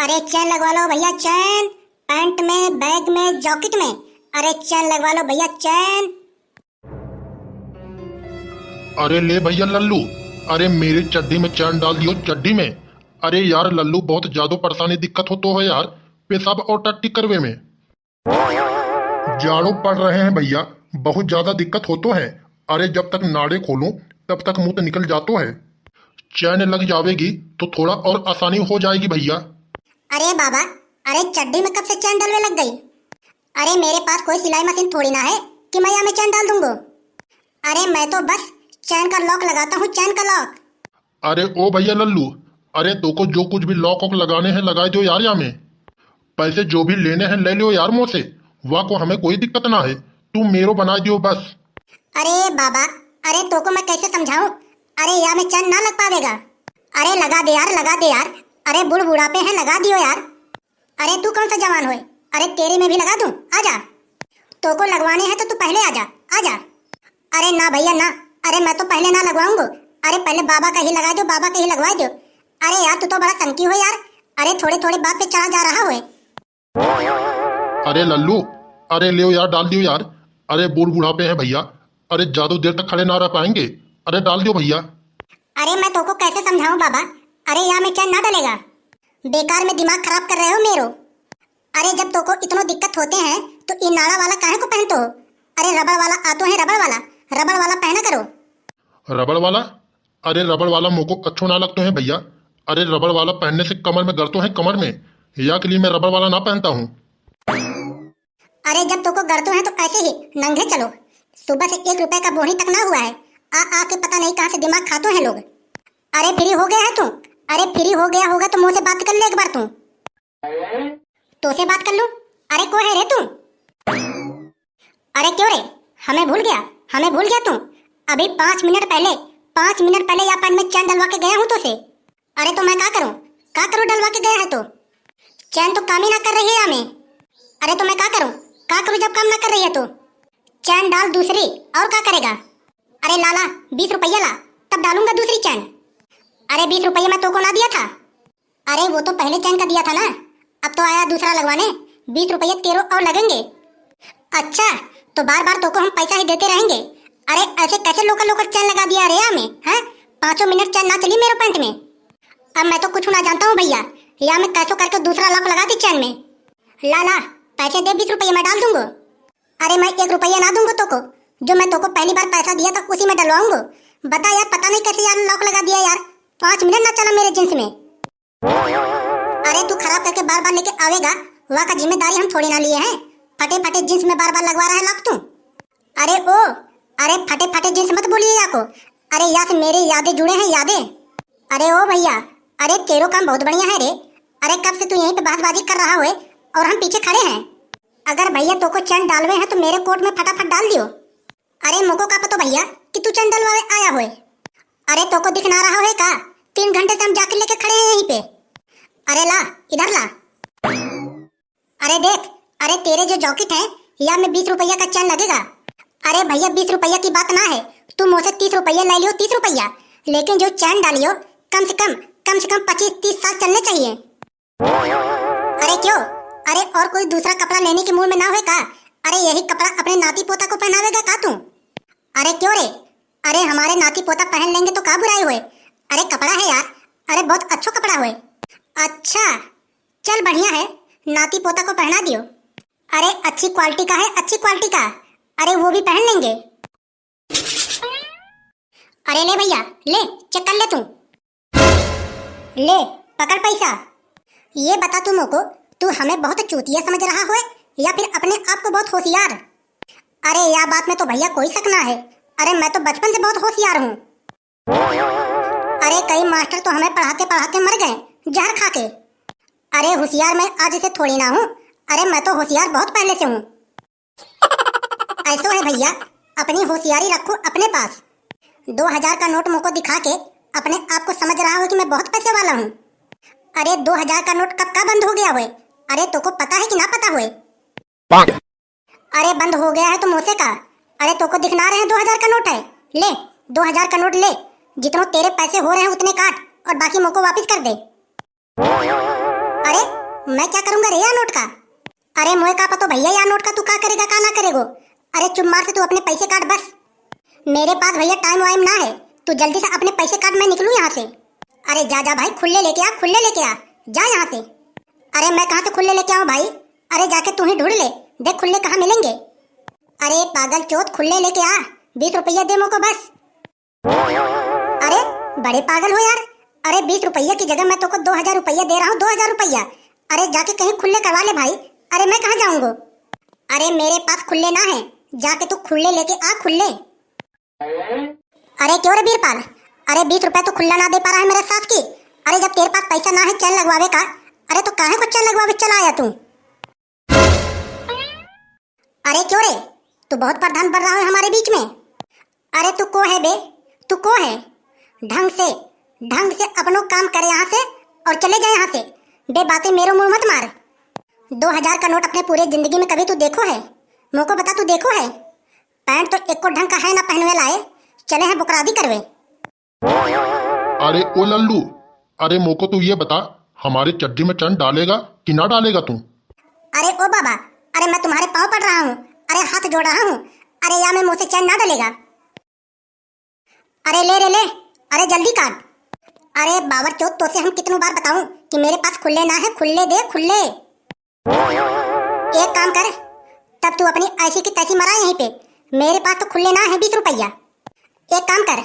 अरे चैन लगवा लो भैया चैन। पैंट में, बैग में, जैकेट में। अरे चैन लगवा लो भैया चैन। अरे ले भैया लल्लू, अरे मेरी चड्डी में चैन डाल दियो चड्डी में। अरे यार लल्लू बहुत ज्यादा परेशानी दिक्कत हो तो है यार, पेशाब और टट्टी करवे में। जाड़ों पड़ रहे हैं भैया, बहुत ज्यादा दिक्कत हो तो है। अरे जब तक नाड़े खोलूं तब तक मुंह तो निकल जातो है। चैन लग जावेगी तो थोड़ा और आसानी हो जाएगी भैया। अरे बाबा, अरे चड्डी में कब से चैन डलने लग गई? अरे मेरे पास कोई सिलाई मशीन थोड़ी ना है कि मैं यहाँ में चैन डाल दूंगा। अरे मैं तो बस चैन का लॉक लगाता हूँ, चैन का लॉक। अरे ओ भैया लल्लू, अरे तो को जो कुछ भी लॉक वॉक लगाने हैं लगा दो यार। यहाँ में पैसे जो भी लेने हैं ले लो यार मुँह से, वाह को हमें कोई दिक्कत ना है, तू मेरो बना दियो बस। अरे बाबा, अरे तो को मैं कैसे समझाऊं? अरे यहाँ में चैन ना लग पावेगा। अरे लगा दे यार, लगा दे यार। अरे बुढ़ बुढ़ापे हैं, लगा दियो यार। अरे तू कौन सा जवान होए? अरे तेरे में भी लगा दूं, आजा। तो को लगवाने हैं तो तू पहले आजा, आजा। अरे ना भैया ना, अरे मैं तो पहले ना लगवाऊंगा। अरे पहले बाबा का ही लगा दो, बाबा का ही लगवा दो। अरे यार तू तो बड़ा सनकी हो यार। अरे थोड़े थोड़े बात पे चढ़ा जा रहा हो। अरे लल्लू, अरे ले यार, डाल दियो यार। अरे बूढ़ बुढ़ापे हैं भैया, अरे ज्यादा देर तक खड़े ना रह पाएंगे। अरे डाल दियो भैया। अरे मैं तो को कैसे समझाऊं बाबा? अरे यहाँ में चैन ना डलेगा, बेकार में दिमाग खराब कर रहे हो मेरो। अरे जब तो को इतना दिक्कत होते हैं तो ये नाड़ा वाला काहे को पहनते हो? अरे रबड़ वाला आतो है, रबड़ वाला, रबड़ वाला पहना करो। रबड़ वाला? अरे रबड़ वाला मुँह को अच्छो ना लगते हैं भैया। अरे रबड़ वाला पहनने से कमर में गड़तो है, कमर में, या के लिए मैं रबड़ वाला ना पहनता हूँ। अरे जब तो को गड़तो है तो ऐसे ही नंगे चलो। सुबह से 1 रुपए का बोनी तक ना हुआ है, आ के पता नहीं कहाँ से दिमाग खाते हैं लोग। अरे फ्री हो गया है तू? अरे फ्री हो गया होगा तो मुँह से बात कर ले एक बार तू। तो से बात कर लूं? अरे को है रे तू? अरे क्यों रे, हमें भूल गया? हमें भूल गया तू? अभी 5 मिनट पहले यहाँ पर मैं चैन डलवा के गया हूँ तो से। अरे तो मैं क्या करूँ? क्या करूँ डलवा के गया है तो? चैन तो काम ही ना कर रही है यहाँ में। अरे तो मैं क्या करूँ? क्या करूँ जब काम ना कर रही है तो? चैन डाल दूसरी, और क्या करेगा? अरे लाला 20 रुपया ला, तब डालूंगा दूसरी चैन। अरे 20 रुपये मैं तो को ना दिया था? अरे वो तो पहले चैन का दिया था ना, अब तो आया दूसरा लगवाने, 20 रुपये तेरे और लगेंगे। अच्छा, तो बार बार तो को हम पैसा ही देते रहेंगे? अरे ऐसे कैसे लोकल लोकल चैन लगा दिया रे यहाँ में, हैं? 5 मिनट चैन ना चली मेरे पैंट में। अब मैं तो कुछ ना जानता हूँ भैया, यहाँ में कैसो करके दूसरा लॉक लगा दी चैन में। लाला पैसे दे, 20 रुपये मैं डाल दूंगा। अरे मैं 1 रुपया ना दूंगा तो को, जो मैं तो को पहली बार पैसा दिया था उसी में डलवाऊंगा। बता यार, पता नहीं कैसे यार लॉक लगा दिया यार, 5 मिनट ना चला मेरे जींस में। अरे तू खराब करके बार बार लेके आवेगा, वहाँ का जिम्मेदारी हम थोड़ी ना लिए हैं। फटे फटे जींस में बार बार लगवा रहा है लॉक तू। अरे ओ, अरे फटे फटे जींस मत बोलिए यहाँ को। अरे यहाँ से मेरी यादें जुड़े हैं, यादें। अरे ओ भैया, अरे तेरो काम बहुत बढ़िया है रे। अरे कब से तू यहीं पे बहसबाजी कर रहा हुए और हम पीछे खड़े हैं। अगर भैया तो को चैन डालवे हैं तो मेरे कोट में फटाफट डाल दियो। अरे मोको का पता भैया कि तू चैन डलवावे आया हुए? अरे तो को दिख ना रहा है का? 3 घंटे से हम जाकर लेके खड़े हैं यहीं पे। अरे ला, इधर ला। अरे देख, अरे तेरे जो जॉकेट है या में 20 रुपया का चैन लगेगा। अरे भैया 20 रुपया की बात ना है, तू मुझसे 30 रुपया ले लियो, 30 रुपया। लेकिन जो चैन डालियो कम से कम 25-30 साल चलने चाहिए। अरे क्यों? अरे और कोई दूसरा कपड़ा लेने के मूड में ना हो का? अरे यही कपड़ा अपने नाती पोता को पहनावेगा का तू? अरे क्यों रे? अरे हमारे नाती पोता पहन लेंगे तो का बुराई हुए? अरे कपड़ा है यार, अरे बहुत अच्छा कपड़ा हुए। अच्छा चल बढ़िया है, नाती पोता को पहना दियो। अरे अच्छी क्वालिटी का है, अच्छी क्वालिटी का। अरे वो भी पहन लेंगे। अरे ले भैया ले, चेक कर ले तू। ले पकड़ पैसा। ये बता तू मोको, तू हमें बहुत चूतिया समझ रहा हो या फिर अपने आप को बहुत होशियार? अरे यह बात में तो भैया कोई शक ना है। अरे मैं तो बचपन से बहुत होशियार हूँ। अरे कई मास्टर तो हमें पढ़ाते मर गए जहर खा के। अरे होशियार मैं आज से थोड़ी ना हूँ। अरे मैं तो होशियार बहुत पहले से हूँ। ऐसा है भैया, अपनी होशियारी रखो अपने पास। 2000 का नोट मुझको दिखा के अपने आप को समझ रहा हो कि मैं बहुत पैसे वाला हूँ। अरे 2000 का नोट कब का बंद हो गया हुए? अरे तो को पता है कि ना पता हुए? अरे बंद हो गया है तो मुझसे का? अरे तो को दिखना रहे हैं 2000 का नोट है। ले 2000 का नोट ले, जितने तेरे पैसे हो रहे हैं उतने काट और बाकी मुझको वापस कर दे। अरे मैं क्या करूंगा रे यार नोट का? अरे मोए का पतो भैया यार नोट का तू का करेगा का ना करेगो? अरे चुप मार से तू अपने पैसे काट बस। मेरे पास भैया टाइम वाइम ना है, तू जल्दी से अपने पैसे काट, मैं निकलूं यहाँ से। अरे जा जा भाई, खुले लेके आ, खुले लेके आ, जा यहाँ से। अरे मैं कहाँ से खुले लेके आऊँ भाई? अरे जाके तू ही ढूंढ ले, देख खुले कहाँ मिलेंगे। अरे पागल चोत, खुले लेके आ, 20 रुपया दे मुझको बस। अरे बड़े पागल हो यार। अरे 20 रुपया की जगह मैं तो को 2000 रुपया दे रहा हूँ, 2000 रुपया। अरे जाके कहीं खुले करवा ले भाई। अरे मैं कहाँ जाऊंगा? अरे मेरे पास खुले ना है, जाके तू खुले लेके आ, खुले। अरे क्यों रे बीरपाल? अरे 20 रुपए तो खुला ना दे पा रहा है मेरे साथ की। अरे जब तेरे पास पैसा ना है चैन लगवावे का, अरे तो काहे को चैन लगवावे चला आया तू? अरे क्यों रे, तू बहुत प्रधान बन रहा है हमारे बीच में। अरे तू को है बे, तू को है? ढंग से अपनों काम करे यहाँ से और चले जाए यहाँ से। बे बातें मेरे मुंह मत मार। 2000 का नोट अपने पूरे जिंदगी में कभी तू देखो है? मुझको बता, तू देखो है? पैंट तो एक को ढंग का है ना पहनवे लाए, चले हैं बुकरादी करवे। अरे ओ लल्लू, अरे मोको तू ये बता, हमारे चड्डी में चैन डालेगा कि ना डालेगा तू? अरे ओ बाबा, अरे मैं तुम्हारे पाँव पड़ रहा हूँ, अरे हाथ जोड़ रहा हूँ। अरे या मैं मुँह से चैन ना डालेगा? अरे ले रे ले, अरे जल्दी काट। अरे बाबर चौथ, तो से हम कितनी बार बताऊं कि मेरे पास खुले ना है, खुले दे खुले। एक काम कर, तब तू अपनी ऐसी की तैसी मरा यहीं पे। मेरे पास तो खुले ना है 20 रुपया। एक काम कर,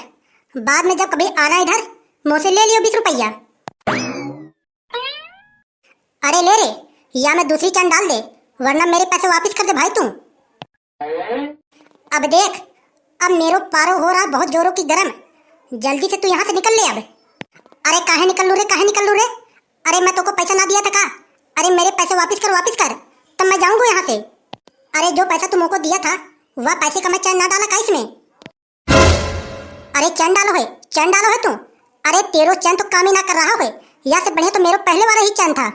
बाद में जब कभी आना इधर, मुझसे ले लियो 20 रुपया। अरे ले रे, या मैं दूसरी चैन डाल दे, वरना मेरे पैसे वापस कर दे भाई तू। अब देख, अब मेरो पारो हो रहा बहुत जोरों की गरम। जल्दी से तू यहाँ से निकल ले अब। अरे काहे निकल लू रे, काहे निकल लू रे? अरे मैं तो को पैसा ना दिया था का? अरे मेरे पैसे वापस कर, तब मैं जाऊंगा यहाँ से। अरे जो पैसा तुम को दिया था, वह पैसे का मैं चैन ना डाला का इसमें? अरे चैन डालो है तू। अरे तेरो चैन तो काम ही ना कर रहा है, या से बढ़िया तो मेरो पहले वाला ही चैन था।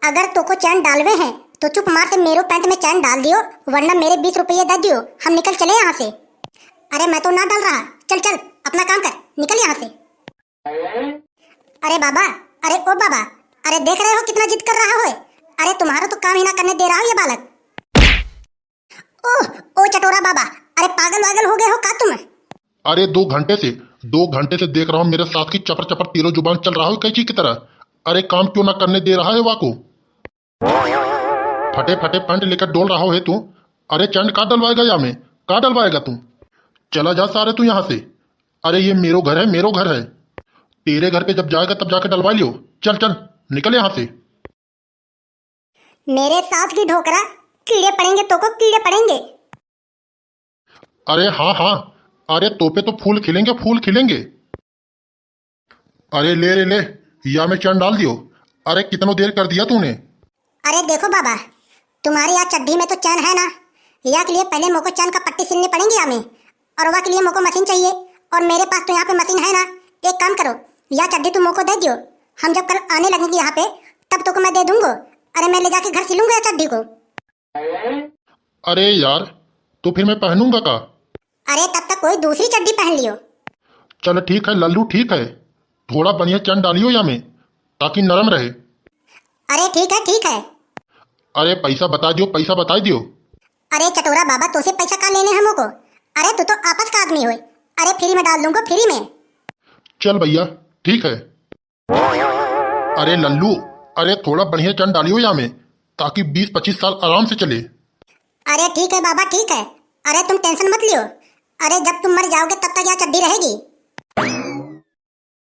अगर तो को चैन डालवे हैं तो चुप मार से मेरो पैंट में चैन डाल दियो, वरना मेरे 20 रुपये दे दियो, हम निकल चले यहाँ से। अरे मैं तो ना डाल रहा, चल चल अपना काम कर, निकल यहाँ से। अरे बाबा, अरे ओ बाबा, अरे देख रहे हो कितना जिद कर रहा हो? अरे तुम्हारा तो काम ही ना करने दे रहा हो ये बालक। ओ चटोरा बाबा, अरे पागल वागल हो गए हो का तुम? अरे 2 घंटे से देख रहा हूँ मेरे साथ की चपर चपर तीरो जुबान चल रहा हो कैची की तरह। अरे काम क्यों ना करने दे रहा है वाको? फटे पैंट लेकर डोल रहा है तू। अरे चैन का डलवाएगा या मैं का डलवाएगा तू? चला जा सारे तू यहाँ से। अरे ये मेरो घर है, तेरे घर पे जब जाएगा तब जाके डलवा लियो। चल चल निकल यहाँ से। मेरे साथ की ढोकरा, कीड़े पड़ेंगे तो को कीड़े पड़ेंगे। अरे हाँ, अरे तोपे तो फूल खिलेंगे। अरे ले रे ले, या मैं चैन डाल दियो। अरे कितनो देर कर दिया तूने? अरे देखो बाबा, तुम्हारी यहाँ चड्डी में तो चैन है ना, या के लिए पहले मोको चैन का पट्टी सिलनी पड़ेंगी या में, और वह के लिए मोको मशीन चाहिए, और मेरे पास तो यहाँ पे मशीन है ना। एक काम करो, या चड्डी तुम मोको दे दियो, हम जब कल आने लगेंगे यहाँ पे तब तो को मैं दे दूंगा। अरे मैं ले जाके घर सिलूंगा या चड्डी को। अरे यार, तो फिर मैं पहनूंगा का? अरे तब तक कोई दूसरी चड्डी पहन लियो। चल ठीक है लल्लू, ठीक है, थोड़ा बढ़िया चैन डालियो या में, ताकि नरम रहे। अरे ठीक है। अरे पैसा बता दियो। अरे चटोरा बाबा, तो से पैसा का लेने हमो को? अरे तू तो आपस का आदमी हो। अरे फ्री में डाल दूंगा, फ्री में। चल भैया ठीक है। अरे लल्लू, अरे थोड़ा बढ़िया चैन डालियो या में, ताकि 20-25 साल आराम से चले। अरे ठीक है बाबा, ठीक है। अरे तुम टेंशन मत लियो। अरे जब तुम मर जाओगे तब तक यह चड्डी रहेगी।